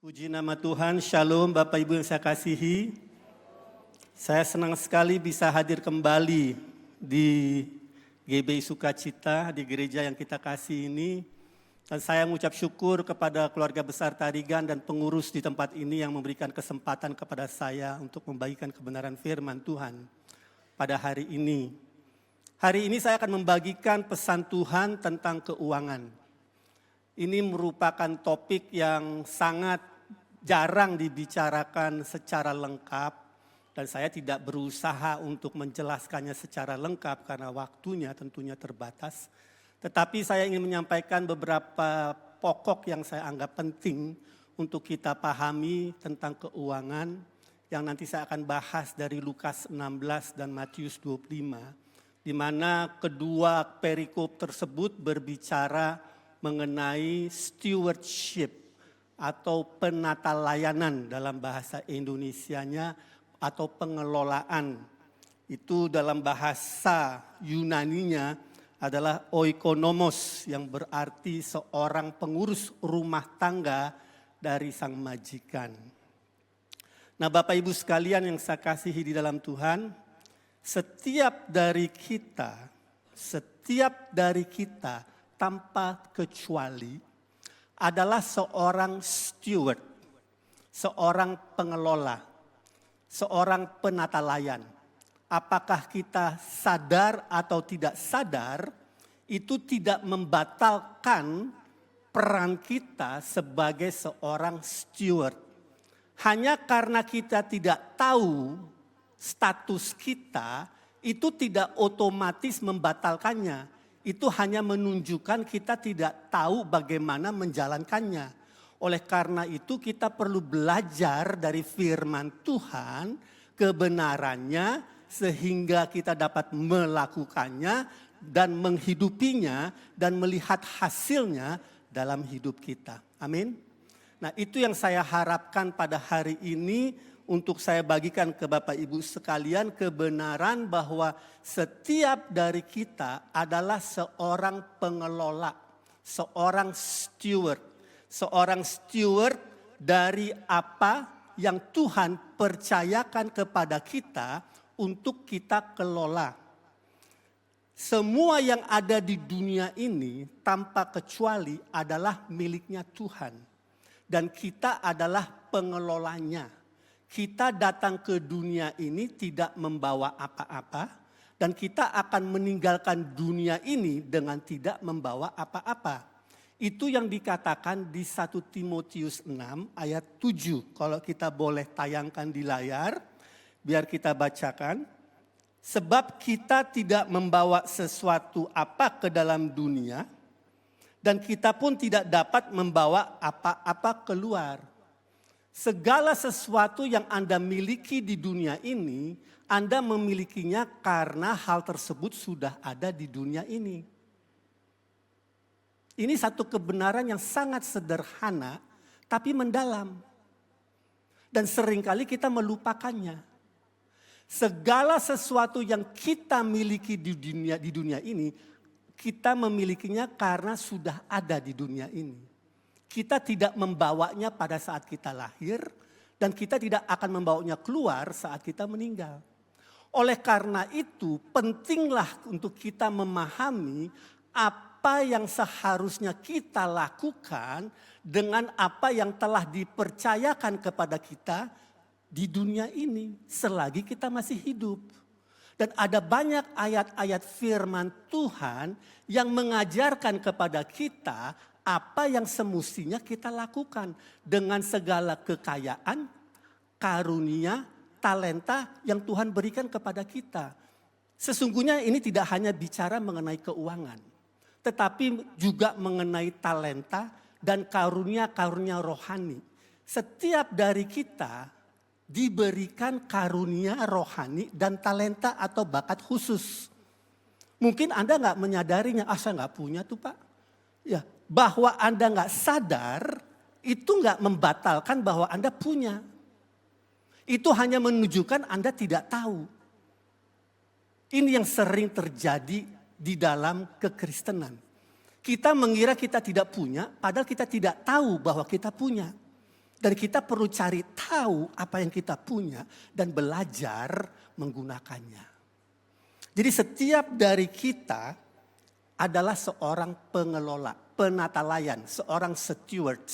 Puji nama Tuhan, Shalom Bapak Ibu yang saya kasihi. Saya senang sekali bisa hadir kembali di GBI Sukacita, di gereja yang kita kasih ini. Dan saya mengucap syukur kepada keluarga besar Tarigan dan pengurus di tempat ini yang memberikan kesempatan kepada saya untuk membagikan kebenaran firman Tuhan pada hari ini. Hari ini saya akan membagikan pesan Tuhan tentang keuangan. Ini merupakan topik yang sangat jarang dibicarakan secara lengkap dan saya tidak berusaha untuk menjelaskannya secara lengkap karena waktunya tentunya terbatas. Tetapi saya ingin menyampaikan beberapa pokok yang saya anggap penting untuk kita pahami tentang keuangan yang nanti saya akan bahas dari Lukas 16 dan Matius 25, di mana kedua perikop tersebut berbicara mengenai stewardship atau penata layanan dalam bahasa Indonesianya atau pengelolaan. Itu dalam bahasa Yunaninya adalah oikonomos yang berarti seorang pengurus rumah tangga dari sang majikan. Nah Bapak Ibu sekalian yang saya kasihi di dalam Tuhan, setiap dari kita tanpa kecuali adalah seorang steward, seorang pengelola, seorang penata layan. Apakah kita sadar atau tidak sadar, itu tidak membatalkan peran kita sebagai seorang steward. Hanya karena kita tidak tahu status kita, itu tidak otomatis membatalkannya. Itu hanya menunjukkan kita tidak tahu bagaimana menjalankannya. Oleh karena itu kita perlu belajar dari firman Tuhan, kebenarannya sehingga kita dapat melakukannya dan menghidupinya dan melihat hasilnya dalam hidup kita. Amin. Nah itu yang saya harapkan pada hari ini untuk saya bagikan ke Bapak Ibu sekalian, kebenaran bahwa setiap dari kita adalah seorang pengelola, seorang steward dari apa yang Tuhan percayakan kepada kita untuk kita kelola. Semua yang ada di dunia ini tanpa kecuali adalah miliknya Tuhan dan kita adalah pengelolanya. Kita datang ke dunia ini tidak membawa apa-apa dan kita akan meninggalkan dunia ini dengan tidak membawa apa-apa. Itu yang dikatakan di 1 Timotius 6 ayat 7. Kalau kita boleh tayangkan di layar, biar kita bacakan. Sebab kita tidak membawa sesuatu apa ke dalam dunia dan kita pun tidak dapat membawa apa-apa keluar. Segala sesuatu yang Anda miliki di dunia ini, Anda memilikinya karena hal tersebut sudah ada di dunia ini. Ini satu kebenaran yang sangat sederhana, tapi mendalam. Dan seringkali kita melupakannya. Segala sesuatu yang kita miliki di dunia ini, kita memilikinya karena sudah ada di dunia ini. Kita tidak membawanya pada saat kita lahir dan kita tidak akan membawanya keluar saat kita meninggal. Oleh karena itu pentinglah untuk kita memahami apa yang seharusnya kita lakukan dengan apa yang telah dipercayakan kepada kita di dunia ini selagi kita masih hidup. Dan ada banyak ayat-ayat firman Tuhan yang mengajarkan kepada kita apa yang semestinya kita lakukan dengan segala kekayaan, karunia, talenta yang Tuhan berikan kepada kita. Sesungguhnya ini tidak hanya bicara mengenai keuangan, tetapi juga mengenai talenta dan karunia-karunia rohani. Setiap dari kita diberikan karunia rohani dan talenta atau bakat khusus. Mungkin Anda nggak menyadarinya, saya nggak punya tuh Pak. Ya, bahwa Anda nggak sadar itu nggak membatalkan bahwa Anda punya. Itu hanya menunjukkan Anda tidak tahu. Ini yang sering terjadi di dalam kekristenan. Kita mengira kita tidak punya, padahal kita tidak tahu bahwa kita punya. Dan kita perlu cari tahu apa yang kita punya dan belajar menggunakannya. Jadi setiap dari kita adalah seorang pengelola, penata layan, seorang steward.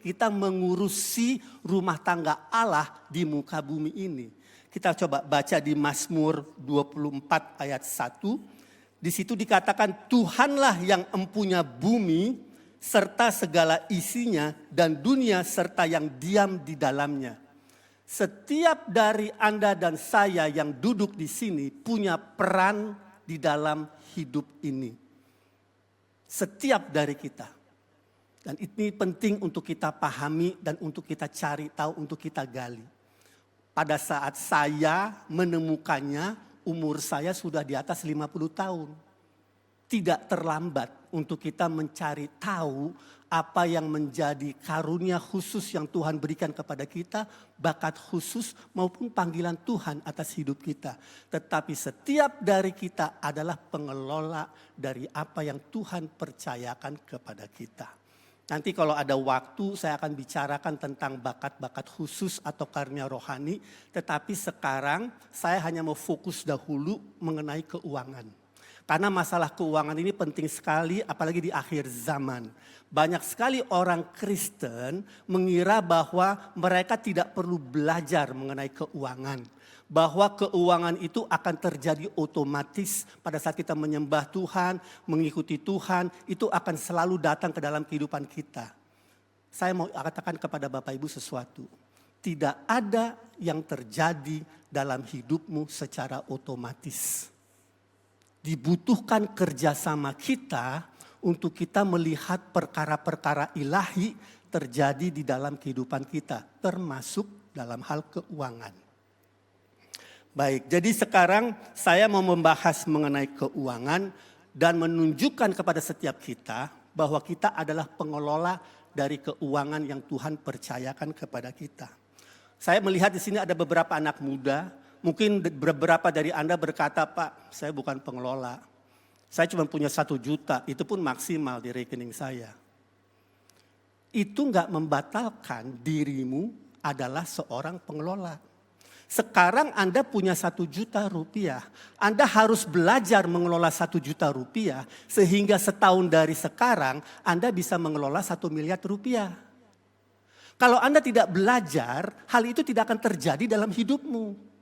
Kita mengurusi rumah tangga Allah di muka bumi ini. Kita coba baca di Mazmur 24 ayat 1. Di situ dikatakan Tuhanlah yang empunya bumi serta segala isinya dan dunia serta yang diam di dalamnya. Setiap dari Anda dan saya yang duduk di sini punya peran di dalam hidup ini. Setiap dari kita. Dan ini penting untuk kita pahami dan untuk kita cari tahu, untuk kita gali. Pada saat saya menemukannya, umur saya sudah di atas 50 tahun. Tidak terlambat untuk kita mencari tahu apa yang menjadi karunia khusus yang Tuhan berikan kepada kita, bakat khusus maupun panggilan Tuhan atas hidup kita. Tetapi setiap dari kita adalah pengelola dari apa yang Tuhan percayakan kepada kita. Nanti kalau ada waktu saya akan bicarakan tentang bakat-bakat khusus atau karunia rohani. Tetapi sekarang saya hanya mau fokus dahulu mengenai keuangan. Karena masalah keuangan ini penting sekali apalagi di akhir zaman. Banyak sekali orang Kristen mengira bahwa mereka tidak perlu belajar mengenai keuangan. Bahwa keuangan itu akan terjadi otomatis pada saat kita menyembah Tuhan, mengikuti Tuhan, itu akan selalu datang ke dalam kehidupan kita. Saya mau katakan kepada Bapak Ibu sesuatu. Tidak ada yang terjadi dalam hidupmu secara otomatis. Dibutuhkan kerjasama kita untuk kita melihat perkara-perkara ilahi terjadi di dalam kehidupan kita. Termasuk dalam hal keuangan. Baik, jadi sekarang saya mau membahas mengenai keuangan dan menunjukkan kepada setiap kita bahwa kita adalah pengelola dari keuangan yang Tuhan percayakan kepada kita. Saya melihat di sini ada beberapa anak muda. Mungkin beberapa dari Anda berkata, Pak, saya bukan pengelola. Saya cuma punya 1 juta, itu pun maksimal di rekening saya. Itu enggak membatalkan dirimu adalah seorang pengelola. Sekarang Anda punya 1 juta rupiah. Anda harus belajar mengelola 1 juta rupiah. Sehingga setahun dari sekarang Anda bisa mengelola 1 miliar rupiah. Kalau Anda tidak belajar, hal itu tidak akan terjadi dalam hidupmu.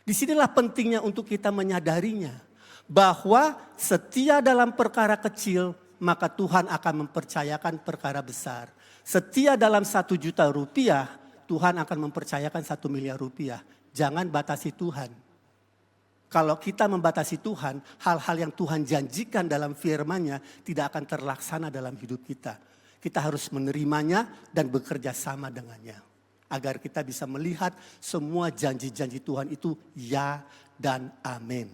Disinilah pentingnya untuk kita menyadarinya. Bahwa setia dalam perkara kecil, maka Tuhan akan mempercayakan perkara besar. Setia dalam 1 juta rupiah, Tuhan akan mempercayakan 1 miliar rupiah. Jangan batasi Tuhan. Kalau kita membatasi Tuhan, hal-hal yang Tuhan janjikan dalam firman-Nya tidak akan terlaksana dalam hidup kita. Kita harus menerimanya dan bekerja sama dengannya. Agar kita bisa melihat semua janji-janji Tuhan itu ya dan amin.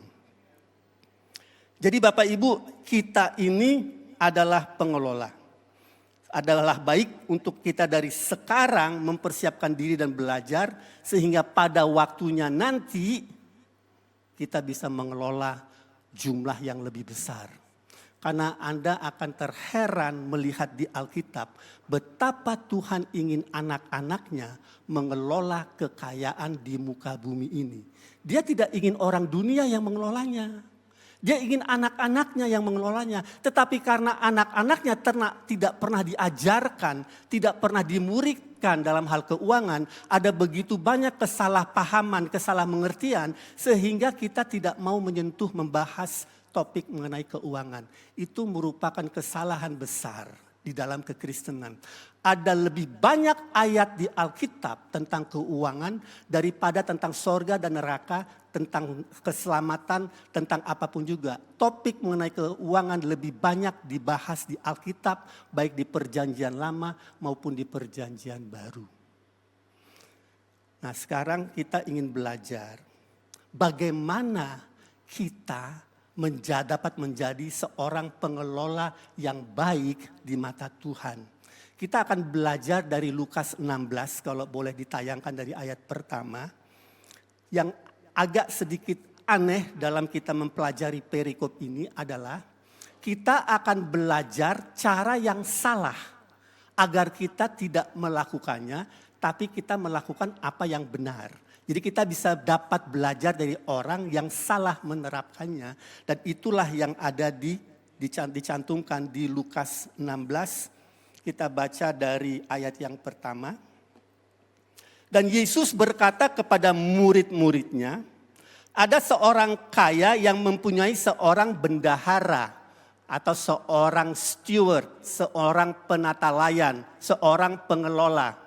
Jadi Bapak Ibu, kita ini adalah pengelola. Adalah baik untuk kita dari sekarang mempersiapkan diri dan belajar. Sehingga pada waktunya nanti kita bisa mengelola jumlah yang lebih besar. Karena Anda akan terheran melihat di Alkitab betapa Tuhan ingin anak-anaknya mengelola kekayaan di muka bumi ini. Dia tidak ingin orang dunia yang mengelolanya. Dia ingin anak-anaknya yang mengelolanya. Tetapi karena anak-anaknya tidak pernah diajarkan, tidak pernah dimuridkan dalam hal keuangan, ada begitu banyak kesalahpahaman, kesalahanmengertian, sehingga kita tidak mau menyentuh membahas topik mengenai keuangan. Itu merupakan kesalahan besar di dalam kekristenan. Ada lebih banyak ayat di Alkitab tentang keuangan daripada tentang sorga dan neraka, tentang keselamatan, tentang apapun juga. Topik mengenai keuangan lebih banyak dibahas di Alkitab, baik di Perjanjian Lama maupun di Perjanjian Baru. Nah, sekarang kita ingin belajar bagaimana kita dapat menjadi seorang pengelola yang baik di mata Tuhan. Kita akan belajar dari Lukas 16, kalau boleh ditayangkan dari ayat pertama. Yang agak sedikit aneh dalam kita mempelajari perikop ini adalah kita akan belajar cara yang salah agar kita tidak melakukannya, tapi kita melakukan apa yang benar. Jadi kita bisa dapat belajar dari orang yang salah menerapkannya. Dan itulah yang ada dicantumkan di Lukas 16. Kita baca dari ayat yang pertama. Dan Yesus berkata kepada murid-muridnya, ada seorang kaya yang mempunyai seorang bendahara atau seorang steward, seorang penata layan, seorang pengelola.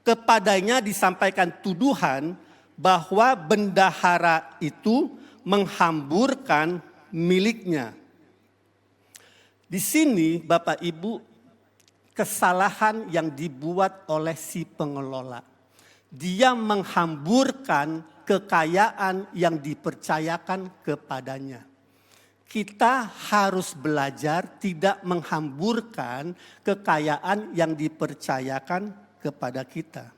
Kepadanya disampaikan tuduhan bahwa bendahara itu menghamburkan miliknya. Di sini Bapak Ibu, kesalahan yang dibuat oleh si pengelola. Dia menghamburkan kekayaan yang dipercayakan kepadanya. Kita harus belajar tidak menghamburkan kekayaan yang dipercayakan kepada kita.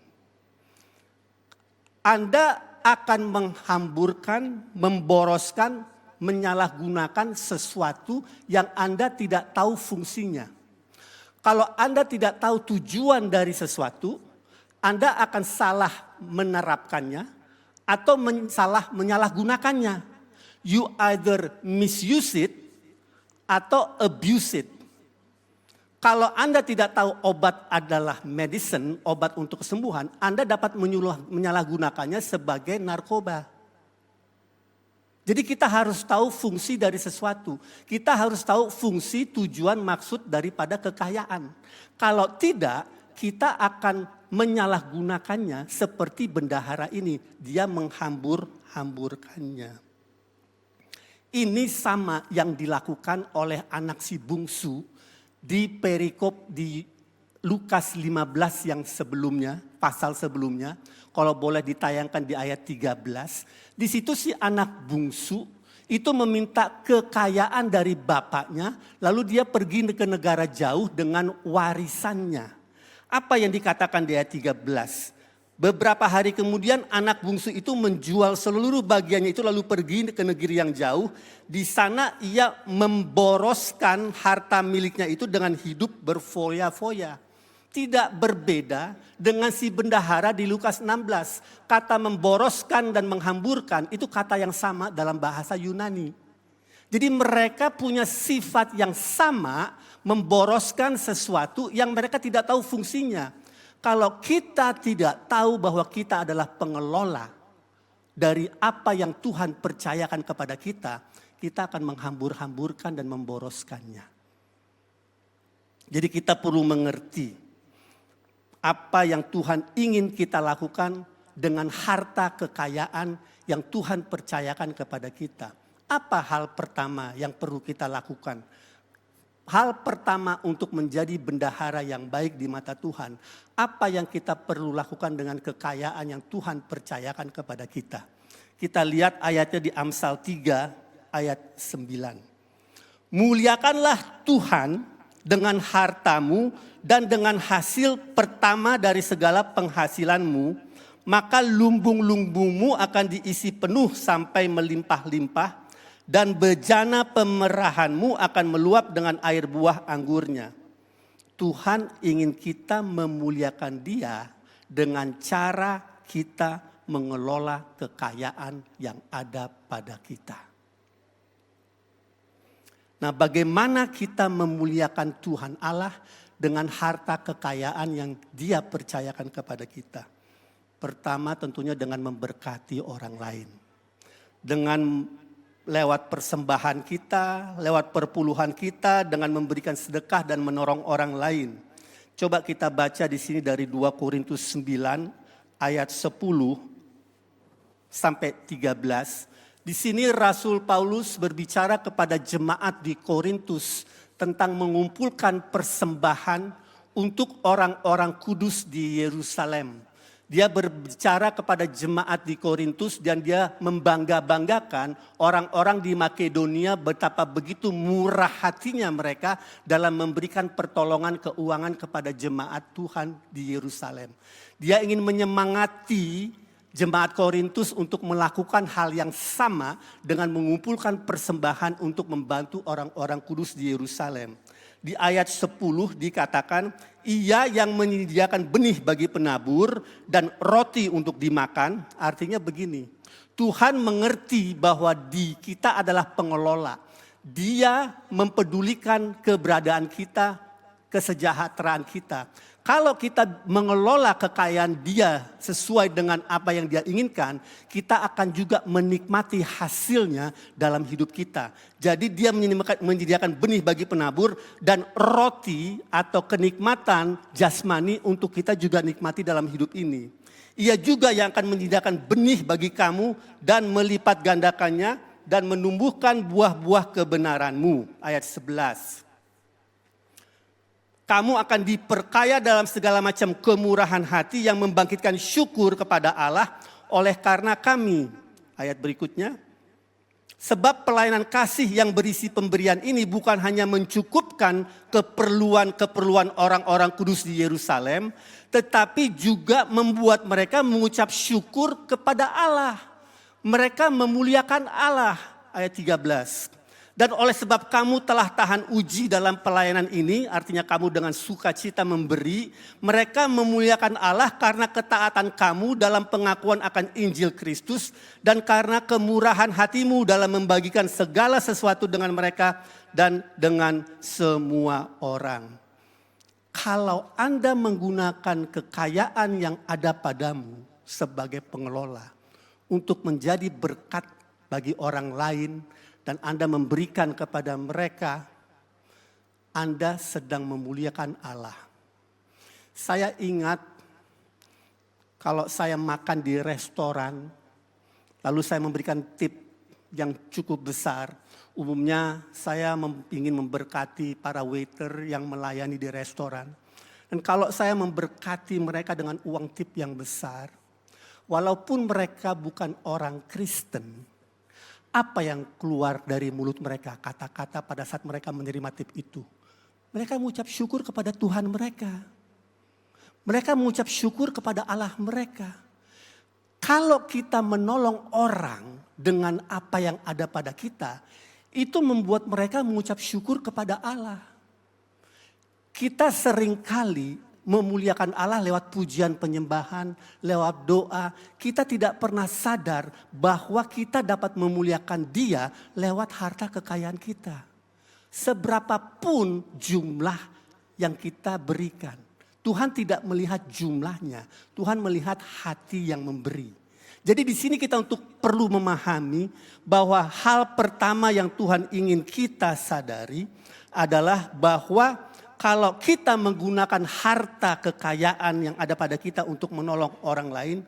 Anda akan menghamburkan, memboroskan, menyalahgunakan sesuatu yang Anda tidak tahu fungsinya. Kalau Anda tidak tahu tujuan dari sesuatu, Anda akan salah menerapkannya atau salah menyalahgunakannya. You either misuse it atau abuse it. Kalau Anda tidak tahu obat adalah medicine, obat untuk kesembuhan, Anda dapat menyalahgunakannya sebagai narkoba. Jadi kita harus tahu fungsi dari sesuatu. Kita harus tahu fungsi, tujuan, maksud daripada kekayaan. Kalau tidak, kita akan menyalahgunakannya seperti bendahara ini. Dia menghambur-hamburkannya. Ini sama yang dilakukan oleh anak si bungsu di perikop di Lukas 15 yang sebelumnya, pasal sebelumnya. Kalau boleh ditayangkan di ayat 13. Di situ si anak bungsu itu meminta kekayaan dari bapaknya. Lalu dia pergi ke negara jauh dengan warisannya. Apa yang dikatakan di ayat 13? Beberapa hari kemudian anak bungsu itu menjual seluruh bagiannya itu lalu pergi ke negeri yang jauh. Di sana ia memboroskan harta miliknya itu dengan hidup berfoya-foya. Tidak berbeda dengan si bendahara di Lukas 16. Kata memboroskan dan menghamburkan itu kata yang sama dalam bahasa Yunani. Jadi mereka punya sifat yang sama, memboroskan sesuatu yang mereka tidak tahu fungsinya. Kalau kita tidak tahu bahwa kita adalah pengelola dari apa yang Tuhan percayakan kepada kita, kita akan menghambur-hamburkan dan memboroskannya. Jadi kita perlu mengerti apa yang Tuhan ingin kita lakukan dengan harta kekayaan yang Tuhan percayakan kepada kita. Apa hal pertama yang perlu kita lakukan? Hal pertama untuk menjadi bendahara yang baik di mata Tuhan. Apa yang kita perlu lakukan dengan kekayaan yang Tuhan percayakan kepada kita. Kita lihat ayatnya di Amsal 3 ayat 9. Muliakanlah Tuhan dengan hartamu dan dengan hasil pertama dari segala penghasilanmu. Maka lumbung-lumbungmu akan diisi penuh sampai melimpah-limpah. Dan bejana pemerahanmu akan meluap dengan air buah anggurnya. Tuhan ingin kita memuliakan Dia dengan cara kita mengelola kekayaan yang ada pada kita. Nah, bagaimana kita memuliakan Tuhan Allah dengan harta kekayaan yang Dia percayakan kepada kita? Pertama tentunya dengan memberkati orang lain. Dengan lewat persembahan kita, lewat perpuluhan kita, dengan memberikan sedekah dan menolong orang lain. Coba kita baca di sini dari 2 Korintus 9 ayat 10 sampai 13. Di sini Rasul Paulus berbicara kepada jemaat di Korintus tentang mengumpulkan persembahan untuk orang-orang kudus di Yerusalem. Dia berbicara kepada jemaat di Korintus dan dia membangga-banggakan orang-orang di Makedonia betapa begitu murah hatinya mereka dalam memberikan pertolongan keuangan kepada jemaat Tuhan di Yerusalem. Dia ingin menyemangati jemaat Korintus untuk melakukan hal yang sama dengan mengumpulkan persembahan untuk membantu orang-orang kudus di Yerusalem. Di ayat 10 dikatakan, ia yang menyediakan benih bagi penabur dan roti untuk dimakan. Artinya begini, Tuhan mengerti bahwa kita adalah pengelola. Dia mempedulikan keberadaan kita, kesejahteraan kita. Kalau kita mengelola kekayaan dia sesuai dengan apa yang dia inginkan, kita akan juga menikmati hasilnya dalam hidup kita. Jadi dia menyediakan benih bagi penabur dan roti atau kenikmatan jasmani untuk kita juga nikmati dalam hidup ini. Ia juga yang akan menyediakan benih bagi kamu dan melipat gandakannya dan menumbuhkan buah-buah kebenaranmu. Ayat 11. Kamu akan diperkaya dalam segala macam kemurahan hati yang membangkitkan syukur kepada Allah oleh karena kami. Ayat berikutnya. Sebab pelayanan kasih yang berisi pemberian ini bukan hanya mencukupkan keperluan-keperluan orang-orang kudus di Yerusalem, tetapi juga membuat mereka mengucap syukur kepada Allah. Mereka memuliakan Allah. Ayat 13. Dan oleh sebab kamu telah tahan uji dalam pelayanan ini, artinya kamu dengan sukacita memberi, mereka memuliakan Allah karena ketaatan kamu dalam pengakuan akan Injil Kristus dan karena kemurahan hatimu dalam membagikan segala sesuatu dengan mereka dan dengan semua orang. Kalau Anda menggunakan kekayaan yang ada padamu sebagai pengelola untuk menjadi berkat bagi orang lain, dan Anda memberikan kepada mereka, Anda sedang memuliakan Allah. Saya ingat kalau saya makan di restoran, lalu saya memberikan tip yang cukup besar. Umumnya saya ingin memberkati para waiter yang melayani di restoran. Dan kalau saya memberkati mereka dengan uang tip yang besar, walaupun mereka bukan orang Kristen, apa yang keluar dari mulut mereka, kata-kata pada saat mereka menerima tip itu? Mereka mengucap syukur kepada Tuhan mereka. Mereka mengucap syukur kepada Allah mereka. Kalau kita menolong orang dengan apa yang ada pada kita, itu membuat mereka mengucap syukur kepada Allah. Kita seringkali memuliakan Allah lewat pujian penyembahan, lewat doa. Kita tidak pernah sadar bahwa kita dapat memuliakan Dia lewat harta kekayaan kita. Seberapapun jumlah yang kita berikan, Tuhan tidak melihat jumlahnya, Tuhan melihat hati yang memberi. Jadi di sini kita perlu memahami bahwa hal pertama yang Tuhan ingin kita sadari adalah bahwa kalau kita menggunakan harta kekayaan yang ada pada kita untuk menolong orang lain,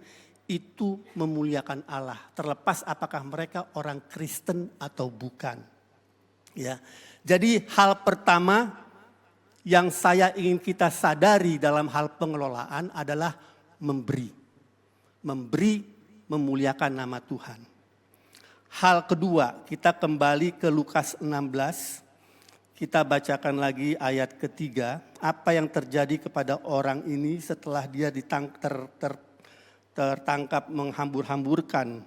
itu memuliakan Allah. Terlepas apakah mereka orang Kristen atau bukan. Ya. Jadi hal pertama yang saya ingin kita sadari dalam hal pengelolaan adalah memberi. Memberi memuliakan nama Tuhan. Hal kedua, kita kembali ke Lukas 16. Kita bacakan lagi ayat ketiga, apa yang terjadi kepada orang ini setelah dia tertangkap menghambur-hamburkan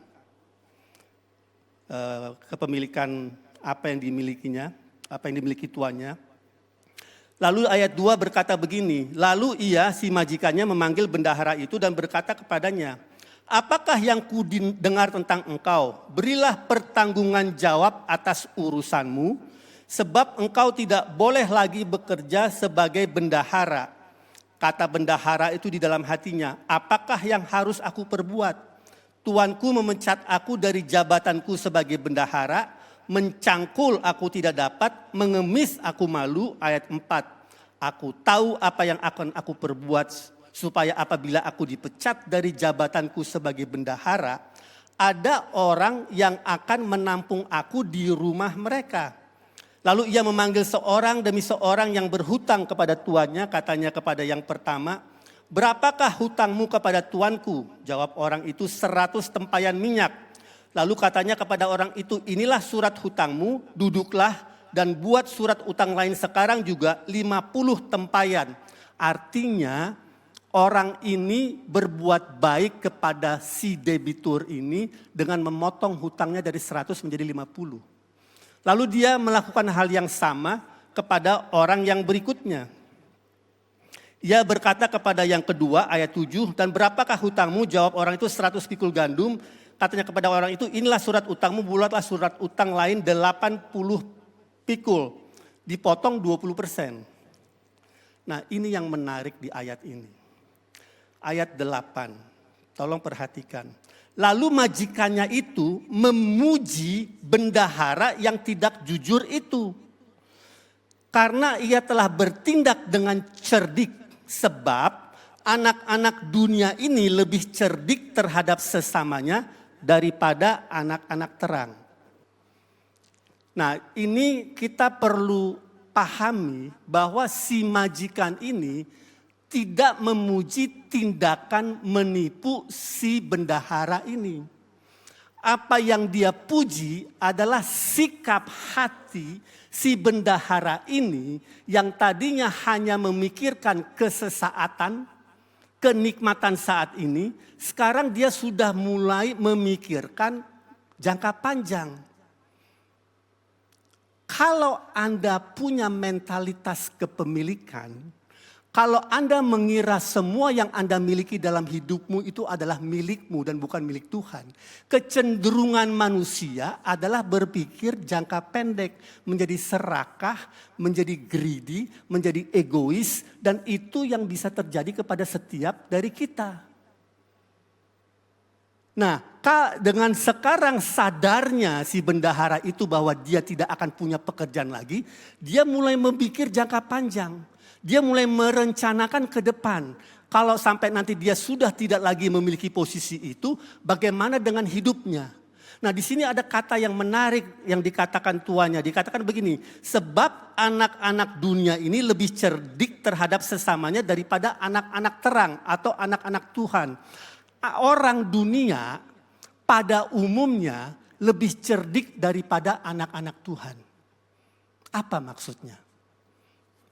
kepemilikan apa yang dimilikinya, apa yang dimiliki tuannya. Lalu ayat 2 berkata begini, lalu ia si majikannya memanggil bendahara itu dan berkata kepadanya, apakah yang kudengar tentang engkau? Berilah pertanggungan jawab atas urusanmu. Sebab engkau tidak boleh lagi bekerja sebagai bendahara. Kata bendahara itu di dalam hatinya, apakah yang harus aku perbuat? Tuanku memecat aku dari jabatanku sebagai bendahara, mencangkul aku tidak dapat, mengemis aku malu. Ayat 4, aku tahu apa yang akan aku perbuat supaya apabila aku dipecat dari jabatanku sebagai bendahara, ada orang yang akan menampung aku di rumah mereka. Lalu ia memanggil seorang demi seorang yang berhutang kepada tuannya, katanya kepada yang pertama, berapakah hutangmu kepada tuanku? Jawab orang itu 100 tempayan minyak. Lalu katanya kepada orang itu, inilah surat hutangmu, duduklah dan buat surat utang lain sekarang juga 50 tempayan. Artinya orang ini berbuat baik kepada si debitur ini dengan memotong hutangnya dari 100 menjadi 50. Lalu dia melakukan hal yang sama kepada orang yang berikutnya. Ia berkata kepada yang kedua, ayat 7, dan berapakah hutangmu? Jawab orang itu 100 pikul gandum. Katanya kepada orang itu, inilah surat utangmu, buatlah surat utang lain 80 pikul. Dipotong 20%. Nah, ini yang menarik di ayat ini. Ayat 8, tolong perhatikan. Lalu majikannya itu memuji bendahara yang tidak jujur itu. Karena ia telah bertindak dengan cerdik. Sebab anak-anak dunia ini lebih cerdik terhadap sesamanya daripada anak-anak terang. Nah, ini kita perlu pahami bahwa si majikan ini tidak memuji tindakan menipu si bendahara ini. Apa yang dia puji adalah sikap hati si bendahara ini yang tadinya hanya memikirkan kesesaatan, kenikmatan saat ini, sekarang dia sudah mulai memikirkan jangka panjang. Kalau Anda punya mentalitas kepemilikan, kalau Anda mengira semua yang Anda miliki dalam hidupmu itu adalah milikmu dan bukan milik Tuhan. Kecenderungan manusia adalah berpikir jangka pendek, menjadi serakah, menjadi greedy, menjadi egois. Dan itu yang bisa terjadi kepada setiap dari kita. Nah, dengan sekarang sadarnya si bendahara itu bahwa dia tidak akan punya pekerjaan lagi, dia mulai memikir jangka panjang. Dia mulai merencanakan ke depan. Kalau sampai nanti dia sudah tidak lagi memiliki posisi itu, bagaimana dengan hidupnya? Nah, di sini ada kata yang menarik yang dikatakan tuannya. Dikatakan begini, sebab anak-anak dunia ini lebih cerdik terhadap sesamanya daripada anak-anak terang atau anak-anak Tuhan. Orang dunia pada umumnya lebih cerdik daripada anak-anak Tuhan. Apa maksudnya?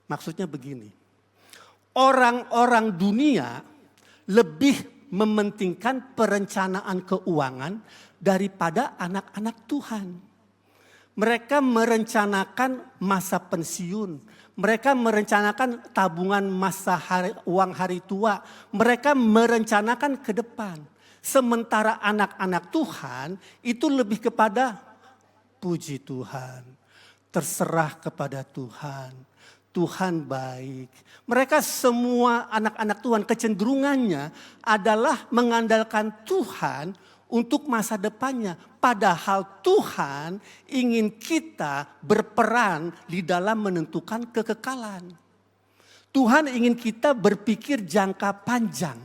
Maksudnya begini, orang-orang dunia lebih mementingkan perencanaan keuangan daripada anak-anak Tuhan. Mereka merencanakan masa pensiun, mereka merencanakan tabungan uang hari tua, mereka merencanakan ke depan. Sementara anak-anak Tuhan itu lebih kepada puji Tuhan, terserah kepada Tuhan. Tuhan baik. Mereka semua anak-anak Tuhan kecenderungannya adalah mengandalkan Tuhan untuk masa depannya. Padahal Tuhan ingin kita berperan di dalam menentukan kekekalan. Tuhan ingin kita berpikir jangka panjang.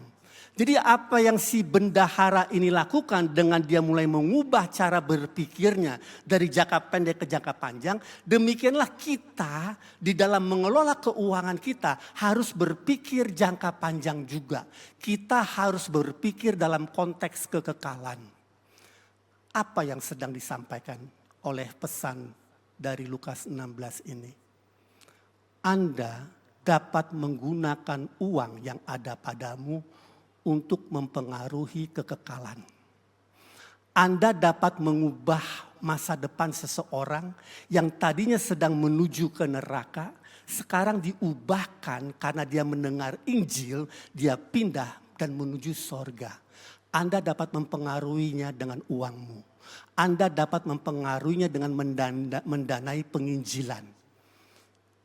Jadi apa yang si bendahara ini lakukan dengan dia mulai mengubah cara berpikirnya dari jangka pendek ke jangka panjang. Demikianlah kita di dalam mengelola keuangan kita harus berpikir jangka panjang juga. Kita harus berpikir dalam konteks kekekalan. Apa yang sedang disampaikan oleh pesan dari Lukas 16 ini? Anda dapat menggunakan uang yang ada padamu untuk mempengaruhi kekekalan. Anda dapat mengubah masa depan seseorang yang tadinya sedang menuju ke neraka, sekarang diubahkan karena dia mendengar Injil, dia pindah dan menuju sorga. Anda dapat mempengaruhinya dengan uangmu. Anda dapat mempengaruhinya dengan mendanai penginjilan.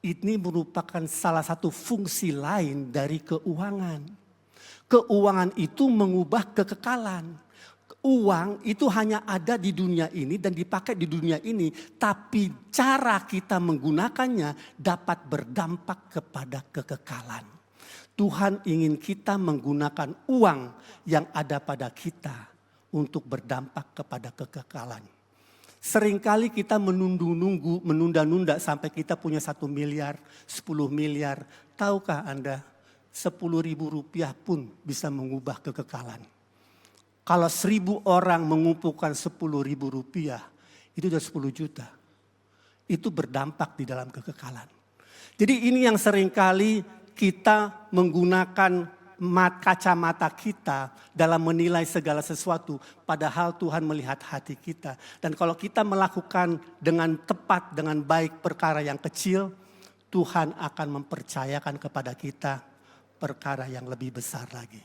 Ini merupakan salah satu fungsi lain dari keuangan. Keuangan itu mengubah kekekalan. Uang itu hanya ada di dunia ini dan dipakai di dunia ini. Tapi cara kita menggunakannya dapat berdampak kepada kekekalan. Tuhan ingin kita menggunakan uang yang ada pada kita untuk berdampak kepada kekekalan. Seringkali kita menunda-nunda sampai kita punya 1 miliar, 10 miliar. Tahukah Anda? 10.000 rupiah pun bisa mengubah kekekalan. Kalau 1.000 orang mengumpulkan 10.000 rupiah, itu sudah 10 juta. Itu berdampak di dalam kekekalan. Jadi ini yang seringkali kita menggunakan kacamata kita dalam menilai segala sesuatu. Padahal Tuhan melihat hati kita. Dan kalau kita melakukan dengan tepat, dengan baik perkara yang kecil, Tuhan akan mempercayakan kepada kita perkara yang lebih besar lagi.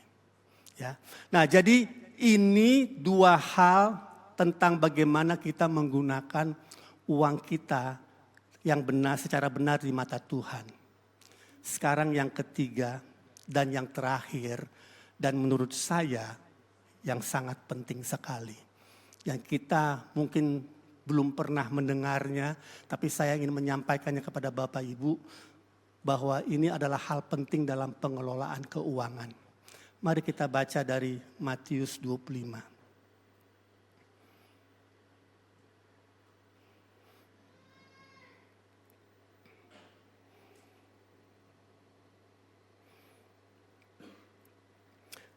Ya. Nah, jadi ini dua hal tentang bagaimana kita menggunakan uang kita yang benar, secara benar di mata Tuhan. Sekarang yang ketiga dan yang terakhir, dan menurut saya yang sangat penting sekali. Yang kita mungkin belum pernah mendengarnya, tapi saya ingin menyampaikannya kepada Bapak Ibu, bahwa ini adalah hal penting dalam pengelolaan keuangan. Mari kita baca dari Matius 25.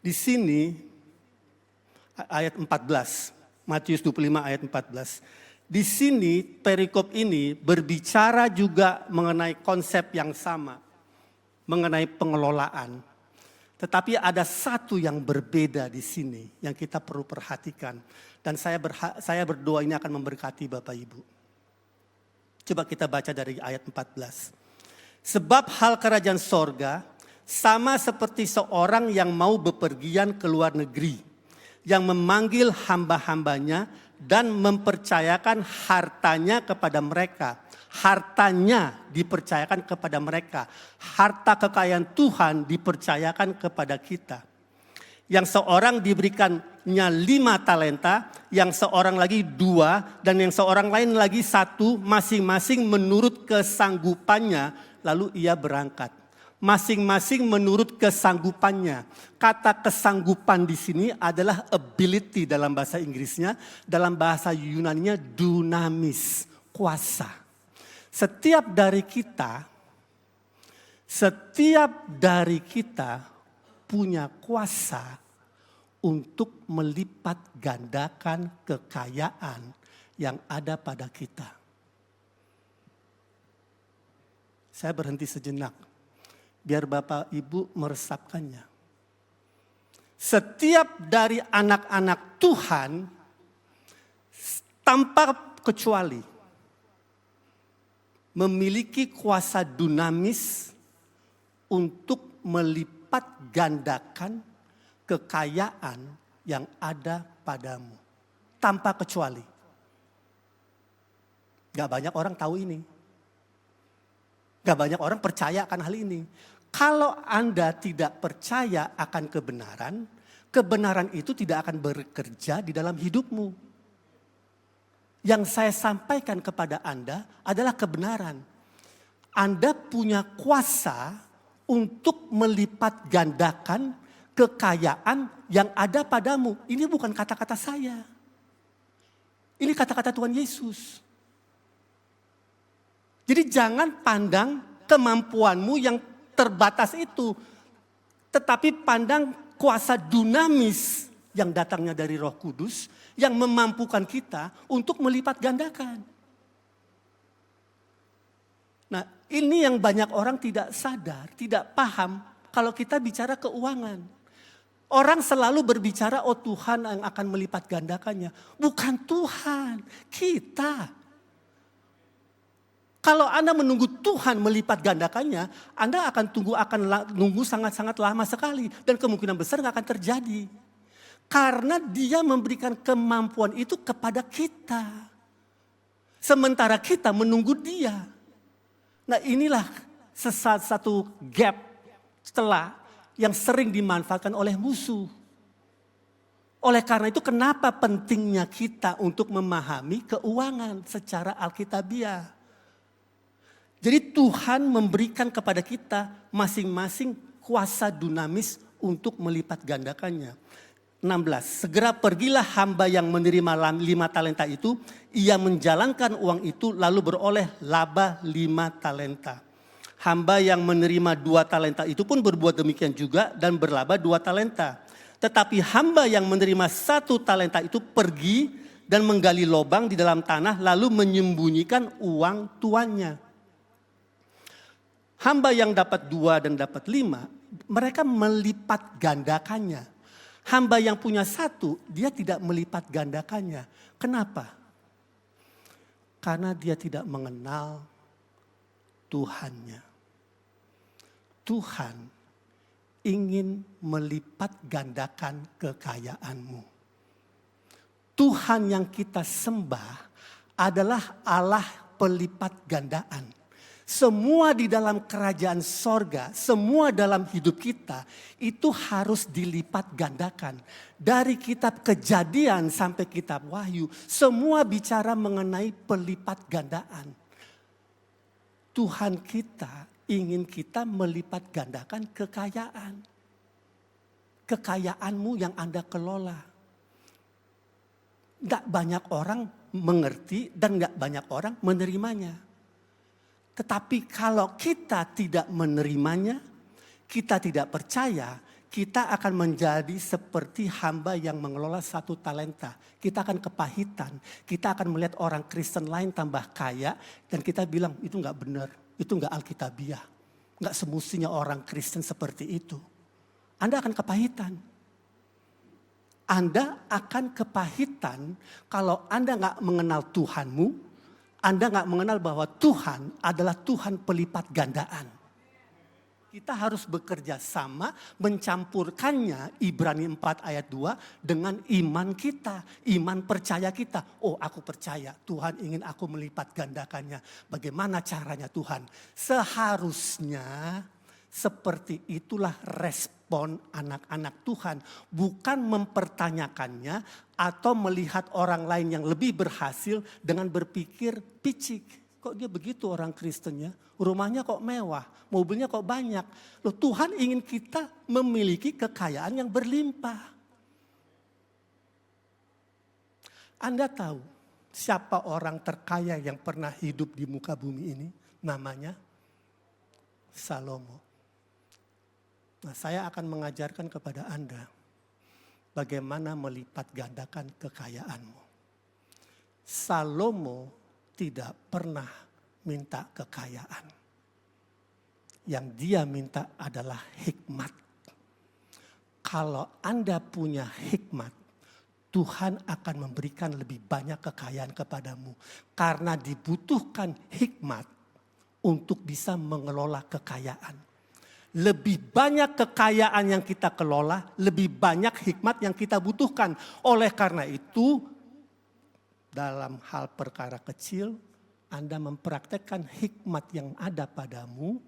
Di sini ayat 14, Matius 25 ayat 14. Di sini perikop ini berbicara juga mengenai konsep yang sama, mengenai pengelolaan. Tetapi ada satu yang berbeda di sini yang kita perlu perhatikan. Dan saya berdoa ini akan memberkati Bapak Ibu. Coba kita baca dari ayat 14. Sebab hal kerajaan sorga sama seperti seorang yang mau bepergian ke luar negeri, yang memanggil hamba-hambanya dan mempercayakan hartanya kepada mereka. Hartanya dipercayakan kepada mereka. Harta kekayaan Tuhan dipercayakan kepada kita. Yang seorang diberikannya 5 talenta, yang seorang lagi 2, dan yang seorang lain lagi 1, masing-masing menurut kesanggupannya, lalu ia berangkat. Masing-masing menurut kesanggupannya. Kata kesanggupan di sini adalah ability dalam bahasa Inggrisnya, dalam bahasa Yunaninya dunamis, kuasa. Setiap dari kita punya kuasa untuk melipat gandakan kekayaan yang ada pada kita. Saya berhenti sejenak, biar Bapak Ibu meresapkannya. Setiap dari anak-anak Tuhan tanpa kecuali memiliki kuasa dunamis untuk melipat gandakan kekayaan yang ada padamu. Tanpa kecuali. Gak banyak orang tahu ini. Gak banyak orang percaya akan hal ini. Kalau Anda tidak percaya akan kebenaran, kebenaran itu tidak akan bekerja di dalam hidupmu. Yang saya sampaikan kepada Anda adalah kebenaran. Anda punya kuasa untuk melipat gandakan kekayaan yang ada padamu. Ini bukan kata-kata saya. Ini kata-kata Tuhan Yesus. Jadi jangan pandang kemampuanmu yang terbatas itu. Tetapi pandang kuasa dunamis yang datangnya dari Roh Kudus. Yang memampukan kita untuk melipat gandakan. Nah, ini yang banyak orang tidak sadar, tidak paham kalau kita bicara keuangan. Orang selalu berbicara, oh Tuhan yang akan melipat gandakannya. Bukan Tuhan, kita. Kalau Anda menunggu Tuhan melipat gandakannya, Anda akan nunggu sangat-sangat lama sekali. Dan kemungkinan besar gak akan terjadi. Karena dia memberikan kemampuan itu kepada kita. Sementara kita menunggu dia. Nah inilah satu gap celah yang sering dimanfaatkan oleh musuh. Oleh karena itu kenapa pentingnya kita untuk memahami keuangan secara alkitabiah. Jadi Tuhan memberikan kepada kita masing-masing kuasa dunamis untuk melipat gandakannya. 16. Segera pergilah hamba yang menerima 5 talenta itu. Ia menjalankan uang itu lalu beroleh laba 5 talenta. Hamba yang menerima 2 talenta itu pun berbuat demikian juga dan berlaba 2 talenta. Tetapi hamba yang menerima 1 talenta itu pergi dan menggali lubang di dalam tanah lalu menyembunyikan uang tuannya. Hamba yang dapat 2 dan dapat 5, mereka melipat gandakannya. Hamba yang punya 1, dia tidak melipat gandakannya. Kenapa? Karena dia tidak mengenal Tuhannya. Tuhan ingin melipat gandakan kekayaanmu. Tuhan yang kita sembah adalah Allah pelipat gandaan. Semua di dalam kerajaan sorga, semua dalam hidup kita itu harus dilipat gandakan. Dari kitab Kejadian sampai kitab Wahyu, semua bicara mengenai pelipat gandaan. Tuhan kita ingin kita melipat gandakan kekayaan. Kekayaanmu yang Anda kelola. Gak banyak orang mengerti dan gak banyak orang menerimanya. Tetapi kalau kita tidak menerimanya, kita tidak percaya, kita akan menjadi seperti hamba yang mengelola 1 talenta. Kita akan kepahitan, kita akan melihat orang Kristen lain tambah kaya dan kita bilang itu gak benar, itu gak alkitabiah. Gak semestinya orang Kristen seperti itu. Anda akan kepahitan. Anda akan kepahitan kalau Anda gak mengenal Tuhanmu. Anda gak mengenal bahwa Tuhan adalah Tuhan pelipat gandaan. Kita harus bekerja sama mencampurkannya Ibrani 4 ayat 2 dengan iman kita. Iman percaya kita. Oh, aku percaya Tuhan ingin aku melipat gandakannya. Bagaimana caranya Tuhan? Seharusnya seperti itulah respon anak-anak Tuhan. Bukan mempertanyakannya atau melihat orang lain yang lebih berhasil dengan berpikir picik. Kok dia begitu orang Kristennya? Rumahnya kok mewah, mobilnya kok banyak. Loh, Tuhan ingin kita memiliki kekayaan yang berlimpah. Anda tahu siapa orang terkaya yang pernah hidup di muka bumi ini? Namanya Salomo. Nah, saya akan mengajarkan kepada Anda bagaimana melipat gandakan kekayaanmu. Salomo tidak pernah minta kekayaan. Yang dia minta adalah hikmat. Kalau Anda punya hikmat, Tuhan akan memberikan lebih banyak kekayaan kepadamu. Karena dibutuhkan hikmat untuk bisa mengelola kekayaan. Lebih banyak kekayaan yang kita kelola, lebih banyak hikmat yang kita butuhkan. Oleh karena itu, dalam hal perkara kecil, Anda mempraktekkan hikmat yang ada padamu,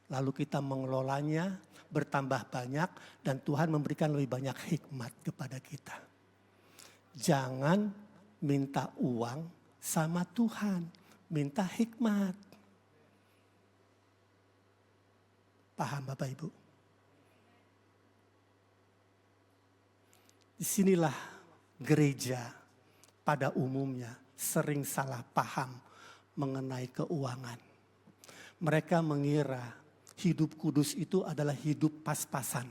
lalu kita mengelolanya bertambah banyak dan Tuhan memberikan lebih banyak hikmat kepada kita. Jangan minta uang sama Tuhan, minta hikmat. Paham Bapak Ibu? Disinilah gereja pada umumnya sering salah paham mengenai keuangan. Mereka mengira hidup kudus itu adalah hidup pas-pasan.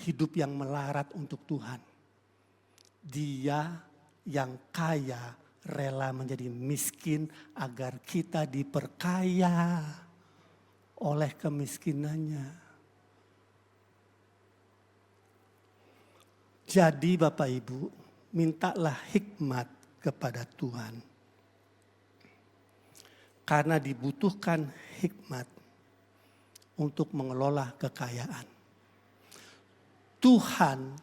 Hidup yang melarat untuk Tuhan. Dia yang kaya rela menjadi miskin agar kita diperkaya oleh kemiskinannya. Jadi Bapak Ibu, mintalah hikmat kepada Tuhan. Karena dibutuhkan hikmat untuk mengelola kekayaan. Tuhan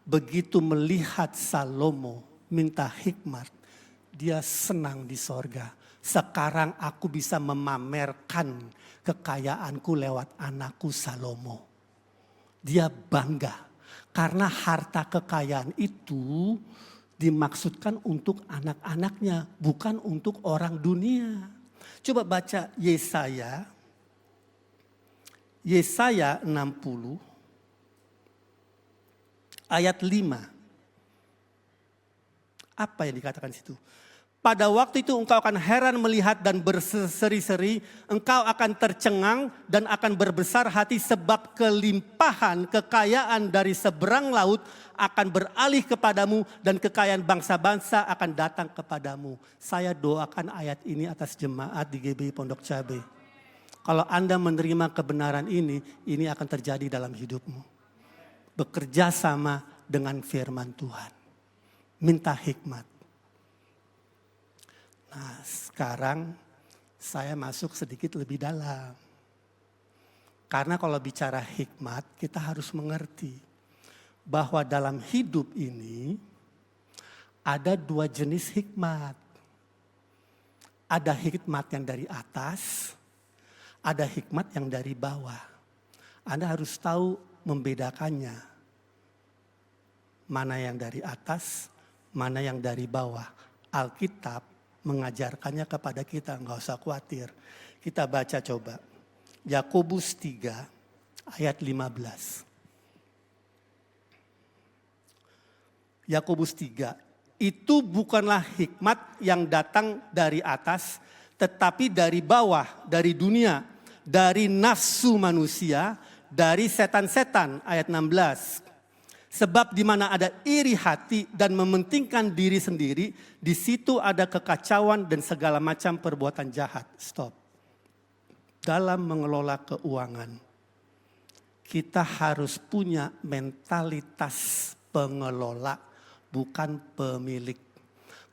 begitu melihat Salomo minta hikmat, dia senang di sorga. Sekarang aku bisa memamerkan kekayaanku lewat anakku Salomo. Dia bangga karena harta kekayaan itu dimaksudkan untuk anak-anaknya, bukan untuk orang dunia. Coba baca Yesaya 60 ayat 5. Apa yang dikatakan di situ? Pada waktu itu engkau akan heran melihat dan berseri-seri. Engkau akan tercengang dan akan berbesar hati sebab kelimpahan kekayaan dari seberang laut akan beralih kepadamu dan kekayaan bangsa-bangsa akan datang kepadamu. Saya doakan ayat ini atas jemaat di GBI Pondok Cabe. Kalau Anda menerima kebenaran ini akan terjadi dalam hidupmu. Bekerja sama dengan firman Tuhan. Minta hikmat. Nah, sekarang Saya masuk sedikit lebih dalam. Karena kalau bicara hikmat, kita harus mengerti bahwa dalam hidup ini ada dua jenis hikmat. Ada hikmat yang dari atas, ada hikmat yang dari bawah. Anda harus tahu membedakannya. Mana yang dari atas, mana yang dari bawah. Alkitab mengajarkannya kepada kita, nggak usah khawatir. Kita baca coba. Yakobus 3 ayat 15. Yakobus 3, itu bukanlah hikmat yang datang dari atas, tetapi dari bawah, dari dunia, dari nafsu manusia, dari setan-setan, ayat 16. Sebab di mana ada iri hati dan mementingkan diri sendiri, di situ ada kekacauan dan segala macam perbuatan jahat. Stop. Dalam mengelola keuangan, kita harus punya mentalitas pengelola, bukan pemilik.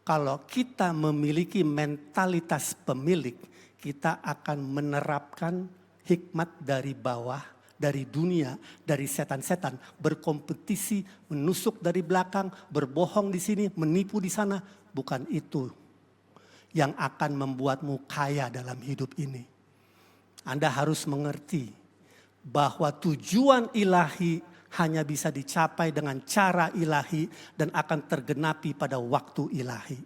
Kalau kita memiliki mentalitas pemilik, kita akan menerapkan hikmat dari bawah, dari dunia, dari setan-setan, berkompetisi, menusuk dari belakang, berbohong di sini, menipu di sana. Bukan itu yang akan membuatmu kaya dalam hidup ini. Anda harus mengerti bahwa tujuan ilahi hanya bisa dicapai dengan cara ilahi dan akan tergenapi pada waktu ilahi.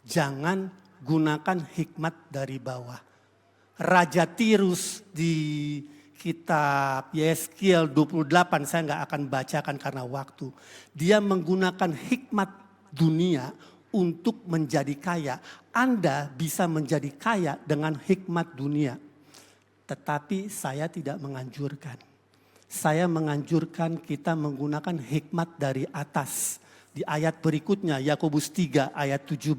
Jangan gunakan hikmat dari bawah. Raja Tirus di kitab Yeskiel 28, saya nggak akan bacakan karena waktu. Dia menggunakan hikmat dunia untuk menjadi kaya. Anda bisa menjadi kaya dengan hikmat dunia. Tetapi saya tidak menganjurkan. Saya menganjurkan kita menggunakan hikmat dari atas. Di ayat berikutnya, Yakobus 3 ayat 17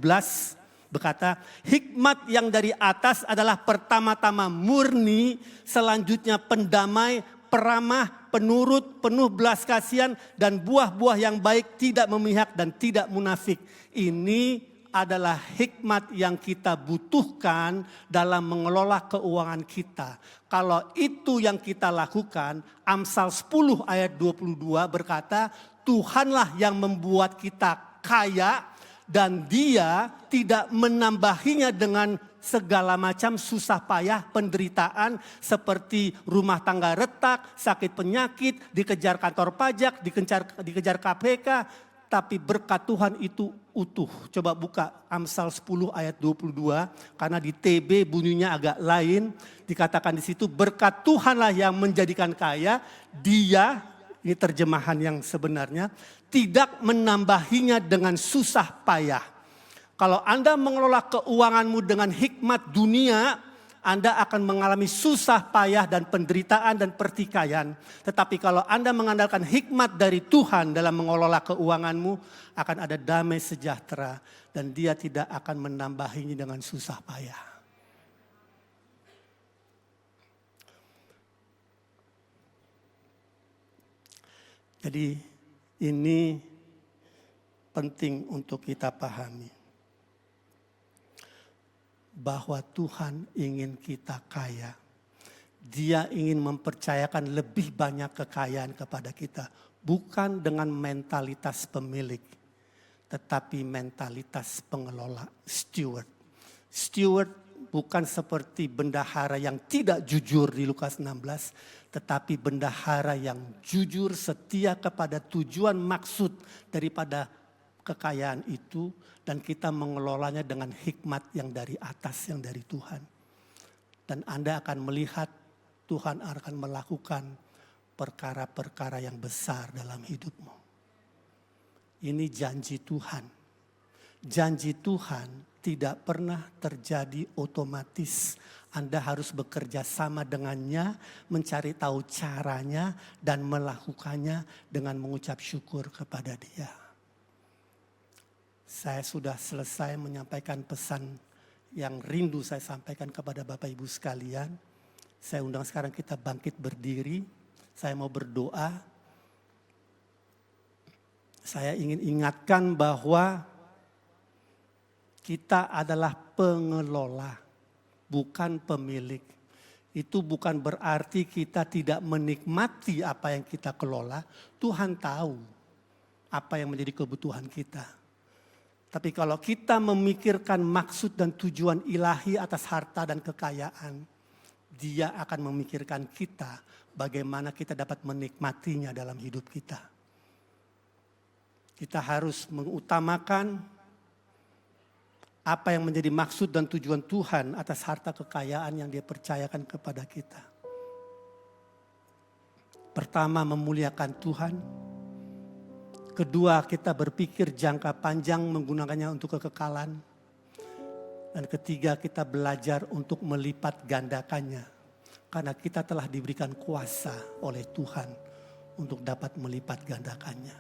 berkata, hikmat yang dari atas adalah pertama-tama murni, selanjutnya pendamai, peramah, penurut, penuh belas kasihan, dan buah-buah yang baik, tidak memihak dan tidak munafik. Ini adalah hikmat yang kita butuhkan dalam mengelola keuangan kita. Kalau itu yang kita lakukan, Amsal 10 ayat 22 berkata, Tuhanlah yang membuat kita kaya dan Dia tidak menambahinya dengan segala macam susah payah, penderitaan seperti rumah tangga retak, sakit penyakit, dikejar kantor pajak, dikejar KPK. Tapi berkat Tuhan itu utuh. Coba buka Amsal 10 ayat 22. Karena di TB bunyinya agak lain. Dikatakan di situ berkat Tuhanlah yang menjadikan kaya. Dia, ini terjemahan yang sebenarnya, tidak menambahinya dengan susah payah. Kalau Anda mengelola keuanganmu dengan hikmat dunia, Anda akan mengalami susah payah dan penderitaan dan pertikaian. Tetapi kalau Anda mengandalkan hikmat dari Tuhan dalam mengelola keuanganmu, akan ada damai sejahtera dan Dia tidak akan menambahinya dengan susah payah. Jadi ini penting untuk kita pahami. Bahwa Tuhan ingin kita kaya. Dia ingin mempercayakan lebih banyak kekayaan kepada kita. Bukan dengan mentalitas pemilik. Tetapi mentalitas pengelola, steward. Steward bukan seperti bendahara yang tidak jujur di Lukas 16. Tetapi bendahara yang jujur, setia kepada tujuan maksud daripada kekayaan itu. Dan kita mengelolanya dengan hikmat yang dari atas, yang dari Tuhan. Dan Anda akan melihat Tuhan akan melakukan perkara-perkara yang besar dalam hidupmu. Ini janji Tuhan. Janji Tuhan tidak pernah terjadi otomatis. Anda harus bekerja sama dengannya, mencari tahu caranya dan melakukannya dengan mengucap syukur kepada Dia. Saya sudah selesai menyampaikan pesan yang rindu saya sampaikan kepada Bapak Ibu sekalian. Saya undang sekarang kita bangkit berdiri. Saya mau berdoa. Saya ingin ingatkan bahwa Kita adalah pengelola, bukan pemilik. Itu bukan berarti kita tidak menikmati apa yang kita kelola. Tuhan tahu apa yang menjadi kebutuhan kita. Tapi kalau kita memikirkan maksud dan tujuan ilahi atas harta dan kekayaan, Dia akan memikirkan kita bagaimana kita dapat menikmatinya dalam hidup kita. Kita harus mengutamakan apa yang menjadi maksud dan tujuan Tuhan atas harta kekayaan yang Dia percayakan kepada kita. Pertama, memuliakan Tuhan. Kedua, kita berpikir jangka panjang menggunakannya untuk kekekalan. Dan ketiga, kita belajar untuk melipat gandakannya. Karena kita telah diberikan kuasa oleh Tuhan untuk dapat melipat gandakannya.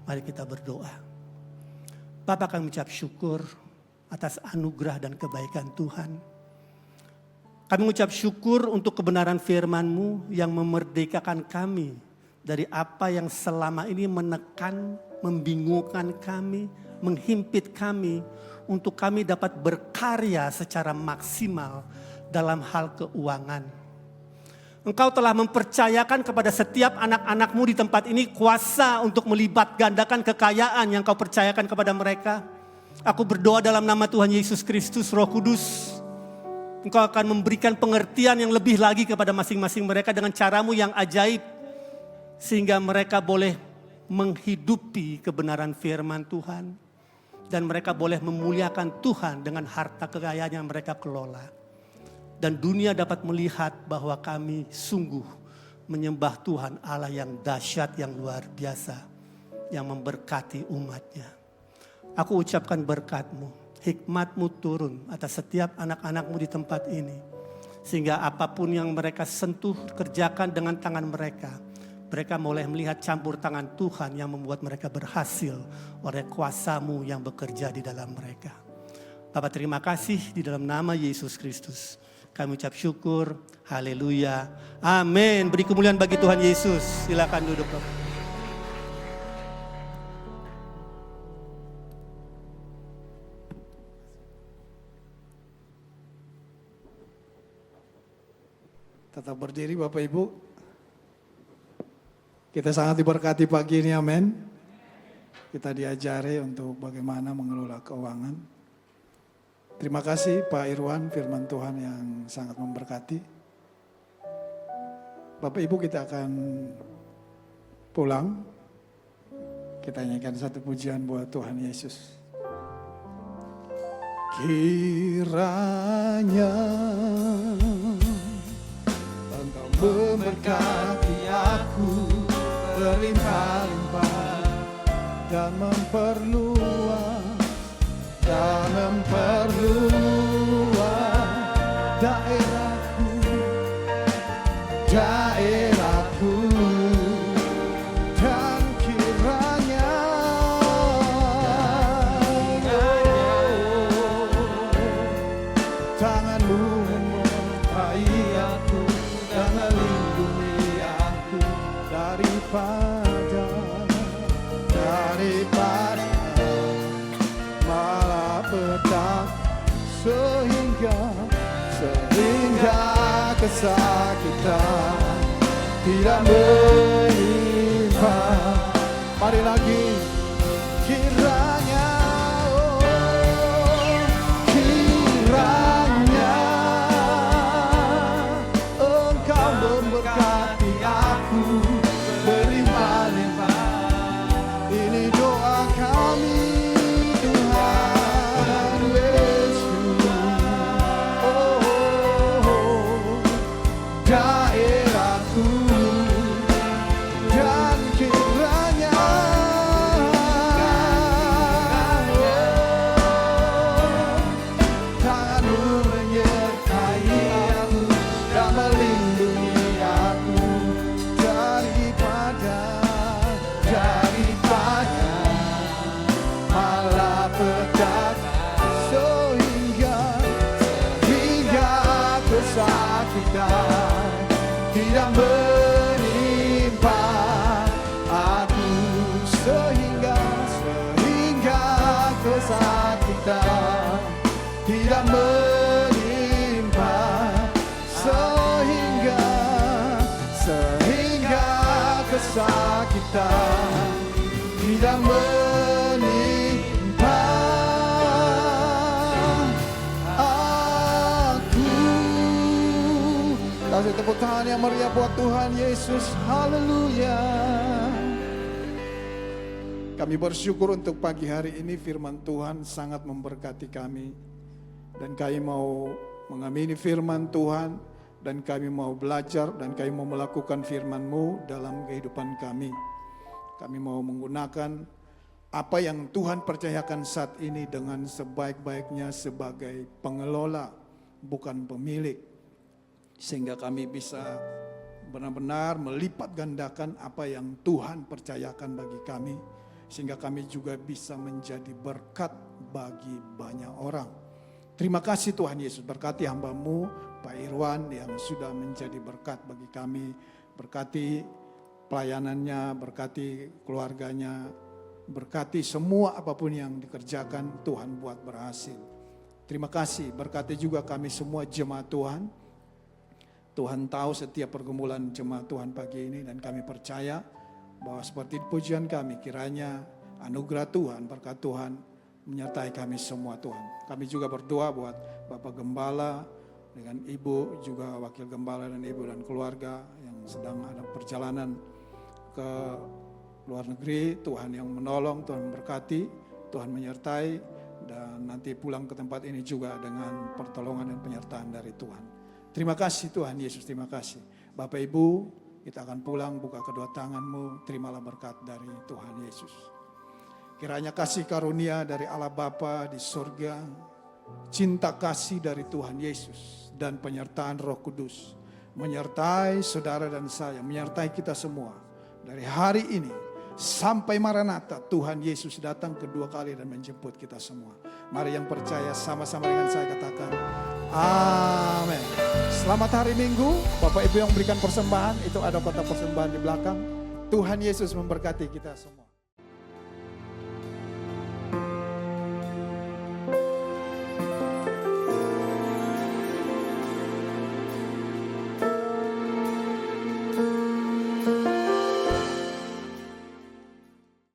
Mari kita berdoa. Bapa, kami mengucap syukur atas anugerah dan kebaikan Tuhan. Kami mengucap syukur untuk kebenaran firman-Mu yang memerdekakan kami dari apa yang selama ini menekan, membingungkan kami, menghimpit kami, untuk kami dapat berkarya secara maksimal dalam hal keuangan. Engkau telah mempercayakan kepada setiap anak-anak-Mu di tempat ini kuasa untuk melibat gandakan kekayaan yang Kau percayakan kepada mereka. Aku berdoa dalam nama Tuhan Yesus Kristus, Roh Kudus. Engkau akan memberikan pengertian yang lebih lagi kepada masing-masing mereka dengan cara-Mu yang ajaib. Sehingga mereka boleh menghidupi kebenaran firman Tuhan. Dan mereka boleh memuliakan Tuhan dengan harta kekayaan yang mereka kelola. Dan dunia dapat melihat bahwa kami sungguh menyembah Tuhan Allah yang dahsyat, yang luar biasa. Yang memberkati umatnya. Aku ucapkan berkat-Mu, hikmat-Mu turun atas setiap anak-anak-Mu di tempat ini. Sehingga apapun yang mereka sentuh, kerjakan dengan tangan mereka. Mereka boleh melihat campur tangan Tuhan yang membuat mereka berhasil oleh kuasa-Mu yang bekerja di dalam mereka. Bapak, terima kasih di dalam nama Yesus Kristus. Kami ucap syukur, haleluya, amin. Beri kemuliaan bagi Tuhan Yesus. Silakan duduk, Bapak. Tetap berdiri Bapak Ibu. Kita sangat diberkati pagi ini, amin. Kita diajari untuk bagaimana mengelola keuangan. Terima kasih Pak Irwan, firman Tuhan yang sangat memberkati. Bapak Ibu, kita akan pulang. Kita nyanyikan satu pujian buat Tuhan Yesus. Kiranya Engkau memberkati aku berlimpah-limpah dan memperluas daerahku dan kiranya tangan-Mu menyertai aku dan melindungi aku daripada malapetaka, sehingga kesakitan tidak menimpa. Mari lagi, kiranya, kiranya Engkau memberkati aku berlimpah-limpah. Ini doa kami Tuhan Yesus. Daerahku dan kiranya kesakitan tidak menimpa aku. Kasih tepuk tangan yang meriah buat Tuhan Yesus. Haleluya. Kami bersyukur untuk pagi hari ini firman Tuhan sangat memberkati kami. Dan kami mau mengamini firman Tuhan. Dan kami mau belajar dan kami mau melakukan firman-Mu dalam kehidupan kami. Kami mau menggunakan apa yang Tuhan percayakan saat ini dengan sebaik-baiknya sebagai pengelola, bukan pemilik. Sehingga kami bisa benar-benar melipat gandakan apa yang Tuhan percayakan bagi kami. Sehingga kami juga bisa menjadi berkat bagi banyak orang. Terima kasih Tuhan Yesus, berkati hamba-Mu Pak Irwan yang sudah menjadi berkat bagi kami. Berkati pelayanannya, berkati keluarganya, berkati semua apapun yang dikerjakan Tuhan buat berhasil. Terima kasih, berkati juga kami semua jemaat Tuhan. Tuhan tahu setiap pergumulan jemaat Tuhan pagi ini dan kami percaya bahwa seperti pujian kami, kiranya anugerah Tuhan, berkat Tuhan menyertai kami semua Tuhan. Kami juga berdoa buat Bapak Gembala dengan Ibu, juga Wakil Gembala dan Ibu dan keluarga yang sedang ada perjalanan ke luar negeri. Tuhan yang menolong, Tuhan memberkati, Tuhan menyertai, dan nanti pulang ke tempat ini juga dengan pertolongan dan penyertaan dari Tuhan. Terima kasih Tuhan Yesus, terima kasih. Bapak Ibu, kita akan pulang, buka kedua tangan-Mu, terimalah berkat dari Tuhan Yesus. Kiranya kasih karunia dari Allah Bapa di surga, cinta kasih dari Tuhan Yesus, dan penyertaan Roh Kudus menyertai saudara dan saya, menyertai kita semua. Dari hari ini sampai Maranatha, Tuhan Yesus datang kedua kali dan menjemput kita semua. Mari yang percaya sama-sama dengan saya katakan, amin. Selamat hari Minggu, Bapak Ibu yang memberikan persembahan, itu ada kotak persembahan di belakang. Tuhan Yesus memberkati kita semua.